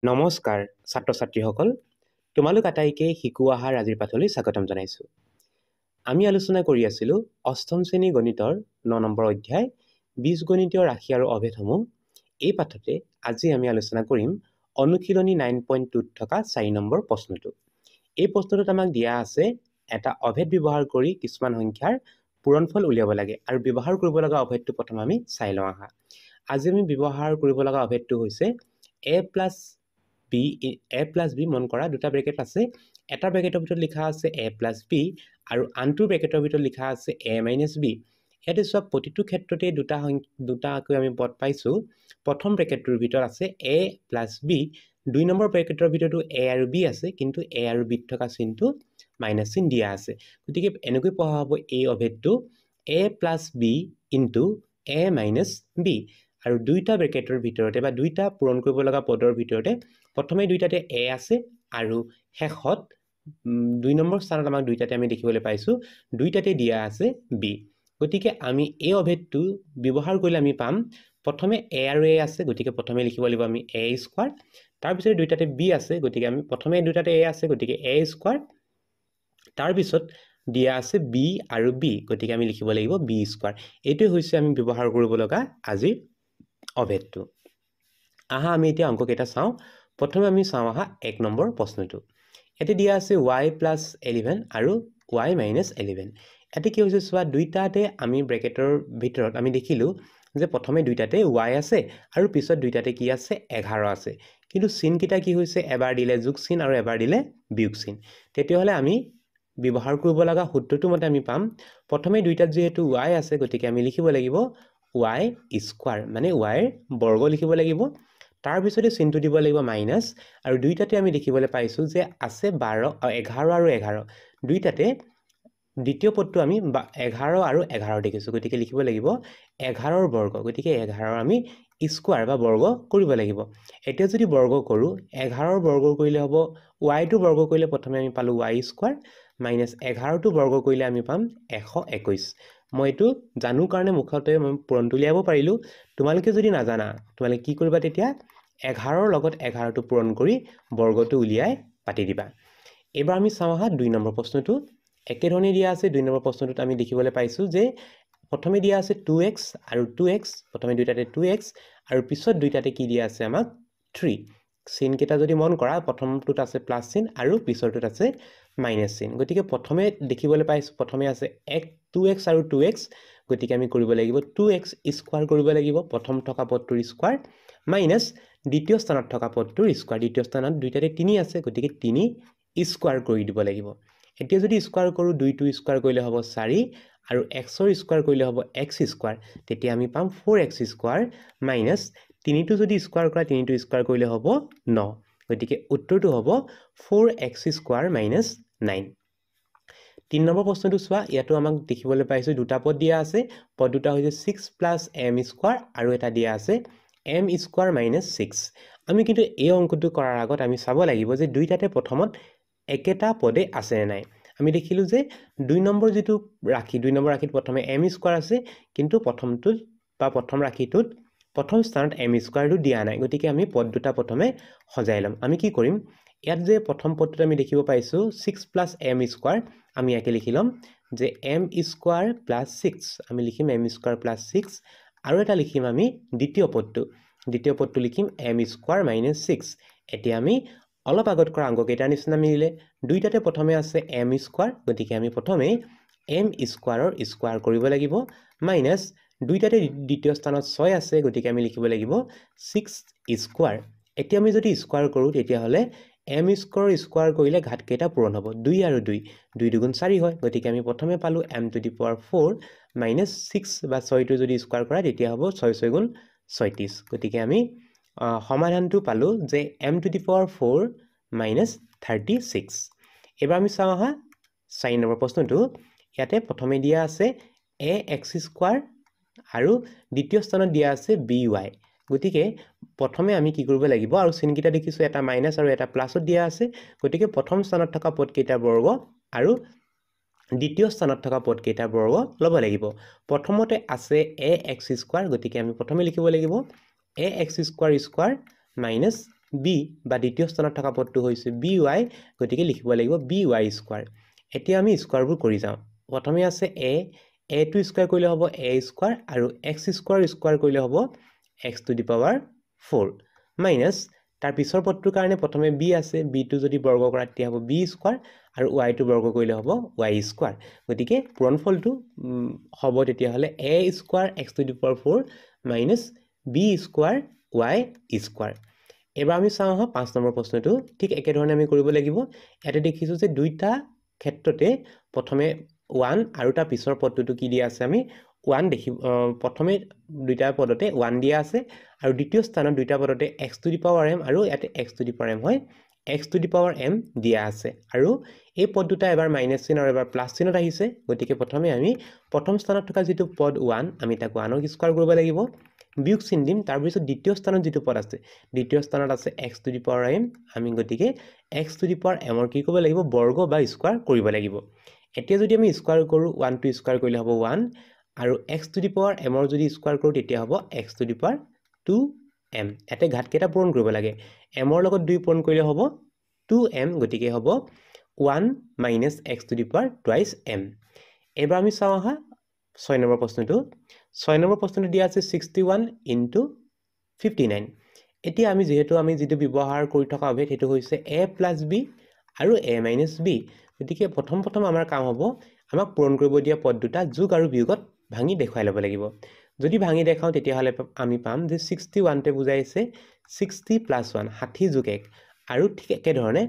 নমস্কাৰ ছাত্ৰ ছাত্ৰীসকল তোমালোক আটাইকে শিকু আহাৰ আজিৰ পাঠলৈ স্বাগতম জনাইছো আমি আলোচনা কৰি আছিলো অষ্টম শ্ৰেণী গণিতৰ 9 নম্বৰ অধ্যায় বীজগণিতীয় ৰাশি আৰু অভেদসমূহ এই পাঠতে আজি আমি আলোচনা কৰিম অনুশীলনী 9.2 থকা 4 নম্বৰ প্ৰশ্নটো এই প্ৰশ্নটোত আমাক দিয়া আছে এটা অভেদ ব্যৱহাৰ কৰি কিছুমান সংখ্যাৰ পূৰণফল উলিয়াব লাগে আৰু ব্যৱহাৰ কৰিব লগা অভেদটো প্ৰথম আমি চাই লওঁ আহা আজি আমি ব্যৱহাৰ কৰিব লগা অভেদটো হৈছে a plus b মন কৰা দুটা ব্ৰেকেট আছে এটা ব্ৰেকেটৰ ভিতৰত লিখা আছে a plus b আৰু আনটো ব্ৰেকেটৰ ভিতৰত লিখা আছে a minus b ইয়াতে সব প্ৰতিটো ক্ষেত্ৰতে দুটাকৈ আমি পদ পাইছো প্ৰথম ব্ৰেকেটৰ ভিতৰত আছে a plus b দুই নম্বৰ ব্ৰেকেটৰ ভিতৰতো a আৰু b আছে কিন্তু a আৰু b থকা চিনটো মাইনাস চিন দিয়া আছে গতিকে এনেকৈ পঢ়া হ'ব এই অভেদটো a plus b into a minus b আৰু দুইটা ব্ৰেকেটৰ ভিতৰতে বা দুইটা পূৰণ কৰিব লগা পদৰ ভিতৰতে প্ৰথমে দুইটাতে a আছে আৰু শেষত দুই নম্বৰ স্থানত আমাক দুইটাতে আমি দেখিবলৈ পাইছো দুইটাতে দিয়া আছে b গতিকে আমি এই অভেদটো ব্যৱহাৰ কৰিলে আমি পাম প্ৰথমে a আৰু a আছে গতিকে প্ৰথমে লিখিব লাগিব আমি a স্কয়াৰ তাৰ পিছত দুইটাতে b আছে গতিকে আমি প্ৰথমে দুইটাতে a আছে গতিকে a স্কয়াৰ তাৰ পিছত দিয়া আছে b আৰু b গতিকে আমি লিখিব লাগিব b স্কয়াৰ এটো হৈছে আমি ব্যৱহাৰ কৰিব লগা আজি অভেদটো আহা আমি এতিয়া অংক কেইটা চাও প্ৰথমে আমি চাও আহা 1 নম্বৰ প্ৰশ্নটো এতে দিয়া আছে y plus 11 আৰু y minus 11 এতে কি হৈছে সোৱা দুইটাতে আমি ব্ৰেকেটৰ ভিতৰত আমি দেখিলো যে প্ৰথমে দুইটাতে y আছে আৰু পিছত দুইটাতে কি আছে 11 আছে কিন্তু চিন কিটা কি হৈছে এবাৰ দিলে যোগ চিন আৰু এবাৰ দিলে বিয়োগ চিন তেতিয়া হলে আমি ব্যৱহাৰ কৰিব লগা সূত্ৰটো মতে আমি পাম প্ৰথমে দুইটাত যেহেতু y আছে গতিকে আমি লিখিব লাগিব y স্কয়াৰ মানে y ৰ বৰ্গ লিখিব লাগিব তাৰ পিছতে চিনটো দিব লাগিব মাইনাস আৰু দুইটাতে আমি দেখিবলৈ পাইছো যে আছে 12 11 আৰু 11 দুইটাতে দ্বিতীয় পদটো আমি 11 আৰু 11 দেখিছো গতিকে লিখিব লাগিব 11 ৰ বৰ্গ গতিকে 11 আমি স্কয়াৰ বা বৰ্গ কৰিব লাগিব এতিয়া যদি বৰ্গ কৰো 11 ৰ বৰ্গ কৰিলে হ'ব y টো বৰ্গ কৰিলে প্ৰথমে আমি পালো y স্কয়াৰ মাইনাস 11 টো বৰ্গ কৰিলে আমি পাম 121 মই এটো জানো কাৰণে মুখতে মই পূৰণটো লিয়াব পাৰিলো তোমালোকে যদি নাজানা তোমালোকে কি কৰিবা তেতিয়া 11 ৰ লগত 11 টো পূৰণ কৰি বৰ্গটো উলিয়াই পাতি দিবা এবাৰ আমি চাও হা 2 নম্বৰ প্ৰশ্নটো একে ধৰণে দিয়া আছে 2 নম্বৰ প্ৰশ্নটোত আমি দেখিবলৈ পাইছো যে প্ৰথমে দিয়া আছে 2x আৰু 2x প্ৰথমে দুইটাতে 2x আৰু পিছত দুইটাতে কি দিয়া আছে আমাক 3 চিন কেটা যদি মন কৰা প্ৰথমটোত আছে প্লাস চিন আৰু পিছৰটোত আছে মাইনাস চিন গতিকে প্ৰথমে দেখিবলৈ পাইছো প্ৰথমে আছে 2x আৰু 2x গতিকে আমি কৰিব লাগিব 2x স্কয়াৰ কৰিব লাগিব প্ৰথম থকা পদটোৰ স্কয়াৰ মাইনাস দ্বিতীয় স্থানত থকা পদটোৰ স্কয়াৰ দ্বিতীয় স্থানত দুইটাতে 3 আছে গতিকে 3 স্কয়াৰ কৰি দিব লাগিব এতিয়া যদি স্কয়াৰ কৰো 2 টো স্কয়াৰ কৰিলে হ'ব 4 আৰু x ৰ স্কয়াৰ কৰিলে হ'ব x স্কয়াৰ তেতিয়া আমি পাম 4x স্কয়াৰ মাইনাস 3 টো যদি স্কয়াৰ কৰা 3 টো স্কয়াৰ কৰিলে হ'ব 9 গতিকে উত্তৰটো হ'ব 4x স্কয়াৰ মাইনাস 9 3 নম্বৰ প্ৰশ্নটো চোৱা ইয়াতো আমাক দেখিবলৈ পাইছো দুটা পদ দিয়া আছে পদ দুটা হৈছে 6 plus m স্কয়াৰ আৰু এটা দিয়া আছে m স্কয়াৰ minus 6 আমি কিন্তু এই অংকটো কৰাৰ আগত আমি চাব লাগিব যে দুইটাতে প্ৰথমত একেটা পদে আছে নাই আমি দেখিলো যে 2 নম্বৰ যেটো ৰাখি 2 নম্বৰ ৰাখিত প্ৰথমে m স্কয়াৰ আছে কিন্তু প্ৰথমটো বা প্ৰথম ৰাখিটোত প্ৰথম স্থানত m স্কয়াৰটো দিয়া নাই গতিকে আমি পদ দুটা প্ৰথমে সজাই লম আমি কি কৰিম ইয়াত যে প্ৰথম পদটো আমি দেখিব পাইছো 6 plus m স্কয়াৰ আমি একে লিখিলম যে m স্কয়াৰ plus 6 আমি লিখিম m স্কয়াৰ plus 6 আৰু এটা লিখিম আমি দ্বিতীয় পদটো লিখিম m স্কয়াৰ minus 6 এতিয়া আমি অলপ আগত কৰা অংক কেইটাৰ নিচিনা মিলিলে দুইটাতে প্ৰথমে আছে m স্কয়াৰ গতিকে আমি প্ৰথমে m স্কয়াৰৰ স্কয়াৰ কৰিব লাগিব মাইনাস দুইটাতে দ্বিতীয় স্থানত 6 আছে গতিকে আমি লিখিব লাগিব 6 স্কয়াৰ এতিয়া আমি যদি স্কয়াৰ কৰো তেতিয়া হলে m স্কয়াৰ কৰিলে ঘাত কেইটা পূৰণ হ'ব 2 আৰু 2 2 দুগুণ 4 হয় গতিকে আমি প্ৰথমে পালো m to the power 4 minus 6 বা 6 টো যদি স্কয়াৰ কৰা তেতিয়া হ'ব 6 6 গুণ 36 গতিকে আমি সমাধানটো পালো যে m to the power 4 minus 36 এবাৰ আমি চাও হা 4 নম্বৰ প্ৰশ্নটো ইয়াতে প্ৰথমে দিয়া আছে ax স্কয়াৰ আৰু দ্বিতীয় স্থানত দিয়া আছে by গতিকে প্ৰথমে আমি কি কৰিব লাগিব আৰু চিন কিটা দেখিছো এটা মাইনাস আৰু এটা প্লাসত দিয়া আছে গতিকে প্ৰথম স্থানত থকা পদ কেইটাৰ বৰ্গ আৰু দ্বিতীয় স্থানত থকা পদ কেইটাৰ বৰ্গ লব লাগিব প্ৰথমতে আছে ax স্কয়াৰ গতিকে আমি প্ৰথমে লিখিব লাগিব ax square square minus B বা দ্বিতীয় স্থানত থকা পদটো হৈছে বি ৱাই গতিকে লিখিব লাগিব বি ৱাই স্কোৱাৰ এতিয়া আমি স্কোৱাৰবোৰ কৰি যাওঁ প্ৰথমে আছে এ টু স্কোৱাৰ কৰিলে হ'ব এ স্কোৱাৰ আৰু এক্স স্কোৱাৰ কৰিলে হ'ব x to the power 4 minus তাৰ পিছৰ পদটোৰ কাৰণে প্ৰথমে বি আছে বিটো যদি বৰ্গ কৰা তেতিয়া হ'ব বি স্কোৱাৰ আৰু ৱাইটো বৰ্গ কৰিলে হ'ব ৱাই স্কোৱাৰ গতিকে পূৰণফলটো হ'ব তেতিয়াহ'লে A square X to the power 4 minus B square Y square এবাৰ আমি চাওঁ আহক 5 নম্বৰ প্ৰশ্নটো ঠিক একেধৰণে আমি কৰিব লাগিব ইয়াতে দেখিছোঁ যে দুইটা ক্ষেত্ৰতে প্ৰথমে 1 আৰু তাৰ পিছৰ পদটো কি দিয়া আছে আমি 1 দেখি প্ৰথমে দুইটা পদতে 1 দিয়া আছে আৰু দ্বিতীয় স্থানত দুইটা পদতে x two the power m আৰু ইয়াতে x two the power m হয় x two the power m দিয়া আছে আৰু এই পদ দুটা এবাৰ মাইনাস চিন আৰু এবাৰ প্লাস চিনত আহিছে গতিকে প্ৰথমে আমি প্ৰথম স্থানত থকা যেটো পদ 1 আমি তাক 1 ৰ স্কয়াৰ কৰিব লাগিব বিয়োগ চিন দিম তাৰ পিছত দ্বিতীয় স্থানত যেটো পদ আছে দ্বিতীয় স্থানত আছে x two the power m আমি গতিকে x two the power m ৰ কি কৰিব লাগিব বৰ্গ বা স্কয়াৰ কৰিব লাগিব এতিয়া যদি আমি স্কয়াৰ কৰো 1 টু স্কয়াৰ কৰিলে হ'ব 1 আৰু x two the power m ৰ যদি স্কয়াৰ কৰো তেতিয়া হ'ব x two the power 2m এতে ঘাত কেটা পূৰণ কৰিব লাগে m ৰ লগত 2 পূৰণ কৰিলে হ'ব 2m গতিকে হ'ব 1 minus x to the power twice m এবাৰ আমি চাওঁ আহা 6 নম্বৰ প্ৰশ্নটো 6 নম্বৰ প্ৰশ্নটো দিয়া আছে 61 into 59 এতিয়া আমি যেহেতু আমি যেটো ব্যৱহাৰ কৰি থকা অভেদ হেতু হৈছে a plus b আৰু a minus b গতিকে প্ৰথম আমাৰ কাম হ'ব আমাক পূৰণ কৰিব দিয়া পদ দুটা যোগ আৰু বিয়োগত ভাঙি দেখাই ল'ব লাগিব যদি ভাঙি দেখাও তেতিয়া হলে আমি পাম যে 61 তে বুজাইছে 60 plus 1 60 যোগ 1 আৰু ঠিক একে ধৰণে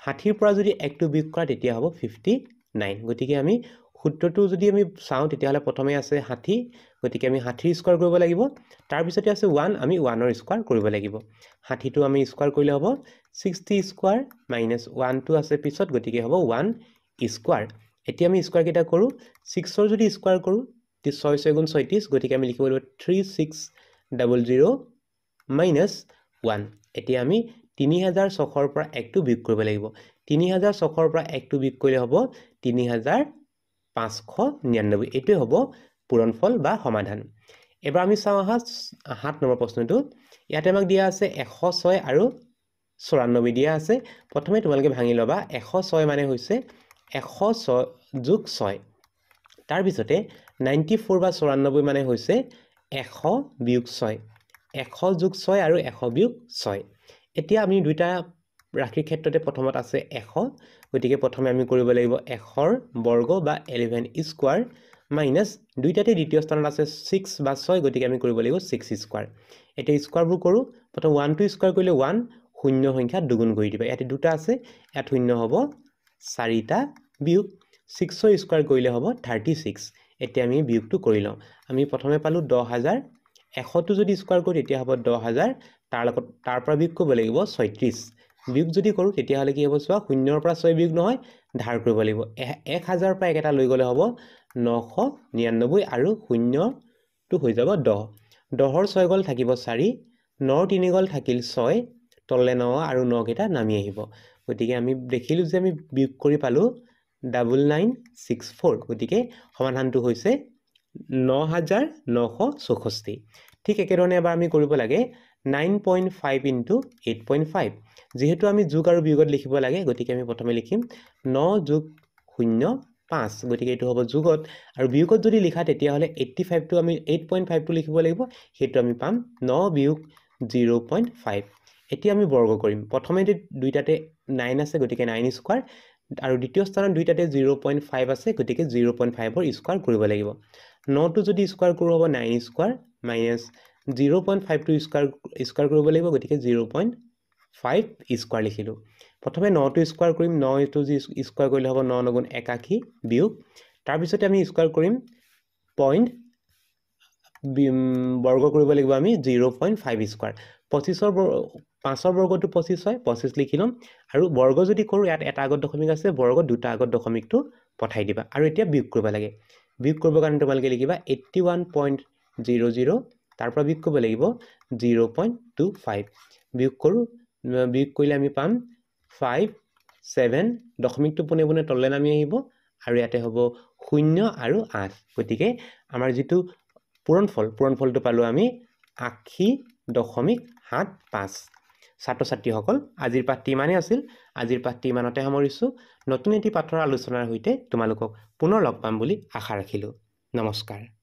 60 ৰ পৰা যদি 1 টো বিয়োগ কৰা তেতিয়া হ'ব 59 গতিকে আমি সূত্ৰটো যদি আমি চাওঁ তেতিয়া হলে প্ৰথমে আছে 60 গতিকে আমি 60 স্কয়াৰ কৰিব লাগিব তাৰ পিছতে আছে 1 আমি 1 ৰ স্কয়াৰ কৰিব লাগিব 60 টো আমি স্কয়াৰ কৰিলে হ'ব 60 স্কয়াৰ মাইনাস 1 টো আছে পিছত গতিকে হ'ব 1 স্কয়াৰ এতিয়া আমি স্কয়াৰ কেটা কৰো 6 ৰ যদি স্কয়াৰ কৰো তে 6 6 গুণ 36 গতিকে আমি লিখিব লাগিব 3600 মাইনাস 1 এতিয়া আমি 3600 ৰ পৰা 1 টো বিয়োগ কৰিব লাগিব 3600 ৰ পৰা 1 টো বিয়োগ কৰিলে হ'ব 3599 এটো হ'ব পূৰণফল বা সমাধান এবাৰ আমি চাওঁ আহা 7 নম্বৰ প্ৰশ্নটো ইয়াতে আমাক দিয়া আছে 106 আৰু 94 দিয়া আছে প্ৰথমে তোমালকে ভাঙি লবা 106 মানে হৈছে 106 যোগ 6 তাৰ পিছতে 94 বা 94 মানে হৈছে 100 বিয়োগ 6 100 যোগ 6 আৰু 100 বিয়োগ 6 এতিয়া আমি দুইটা ৰাশিৰ ক্ষেত্ৰতে প্ৰথমত আছে 100 গতিকে প্ৰথমে আমি কৰিব লাগিব 100 ৰ বৰ্গ বা 11 স্কয়াৰ মাইনাস দুইটাতে দ্বিতীয় স্থানত আছে 6 বা 6 গতিকে আমি কৰিব লাগিব 6 স্কয়াৰ এতিয়া স্কয়াৰবোৰ কৰো প্ৰথম 1 টু স্কয়াৰ কৰিলে 1 শূন্য সংখ্যা দুগুণ কৰি দিবা ইয়াতে দুটা আছে ইয়াত শূন্য হ'ব 4টা বিয়োগ 6 ৰ স্কয়াৰ কৰিলে হ'ব 36 এতিয়া আমি বিয়োগটো কৰি লওঁ আমি প্ৰথমে পালো 10000 100 টো যদি স্কয়াৰ কৰো তেতিয়া হ'ব 10000 তাৰ পৰা বিয়োগ কৰিব লাগিব 36 বিয়োগ যদি কৰো তেতিয়া হলে কি হ'ব চোৱা 0 ৰ পৰা 6 বিয়োগ নহয় ধাৰ কৰিব লাগিব 1000 পৰা এটা লৈ গলে হ'ব 999 আৰু 0 টো হৈ যাব 10 10 ৰ 6 গল থাকিব 4 9 ৰ 3 গল থাকিল 6 তললে 9 আৰু 9 কেটা নামি আহিব গতিকে আমি দেখিলো যে আমি বিয়োগ কৰি পালো 9964 গতিকে সমাধানটো হৈছে 9964 ঠিক একেধৰণে এবাৰ আমি কৰিব লাগে 9.5 into 8.5 যেহেতু আমি যোগ আৰু বিয়োগত লিখিব লাগে গতিকে আমি প্ৰথমে লিখিম 9 যোগ 0 5 গতিকে এটো হ'ব যোগত আৰু বিয়োগত যদি লিখা তেতিয়া হলে 85 টো আমি 8.5 টো লিখিব লাগিব হেতু আমি পাম 9 বিয়োগ 0.5 এতিয়া আমি বৰ্গ কৰিম প্ৰথমে দুইটাতে 9 আছে গতিকে 9 স্কয়াৰ আৰু দ্বিতীয় স্থানত দুইটাতে 0.5 আছে গতিকে 0.5 ৰ স্কয়াৰ কৰিব লাগিব 9 টো যদি স্কয়াৰ কৰো হ'ব 9 স্কয়াৰ মাইনাস 0.5 টো স্কয়াৰ কৰিব লাগিব গতিকে 0.5 স্কয়াৰ লিখিলো প্ৰথমে 9 টো স্কয়াৰ কৰিম 9 টো যি স্কয়াৰ কৰিলে হ'ব 9 9 81 বিয়োগ তাৰ পিছতে আমি স্কয়াৰ কৰিম পইণ্ট বৰ্গ কৰিব লাগিব আমি 0.5 স্কয়াৰ 25 ৰ 5 ৰ বৰ্গটো 25 হয় 25 লিখি লম আৰু বৰ্গ যদি কৰো ইয়াত এটা আগত দশমিক আছে বৰ্গ দুটা আগত দশমিকটো পঠাই দিবা আৰু এতিয়া বিয়োগ কৰিব লাগে বিয়োগ কৰিব কাৰণে তোমালকে লিখিবা 81.00 তাৰ পৰা বিয়োগ কৰিব লাগিব 0.25 বিয়োগ কৰো বিয়োগ কৰিলে আমি পাম 5 7 দশমিকটো পোনে পোনে তললে নামি আহিব আৰু ইয়াতে হ'ব 0 আৰু 8 গতিকে আমাৰ যেটো পূৰণফলটো পালো আমি 80.75 ছাত্ৰ ছাত্ৰীসকল আজিৰ পাঠটি ইমানেই আছিল। আজিৰ পাঠটি ইমানতে সামৰিছোঁ। নতুন এটি পাঠৰ আলোচনাৰ সৈতে তোমালোকক পুনৰ লগ পাম বুলি আশা ৰাখিলোঁ। নমস্কাৰ।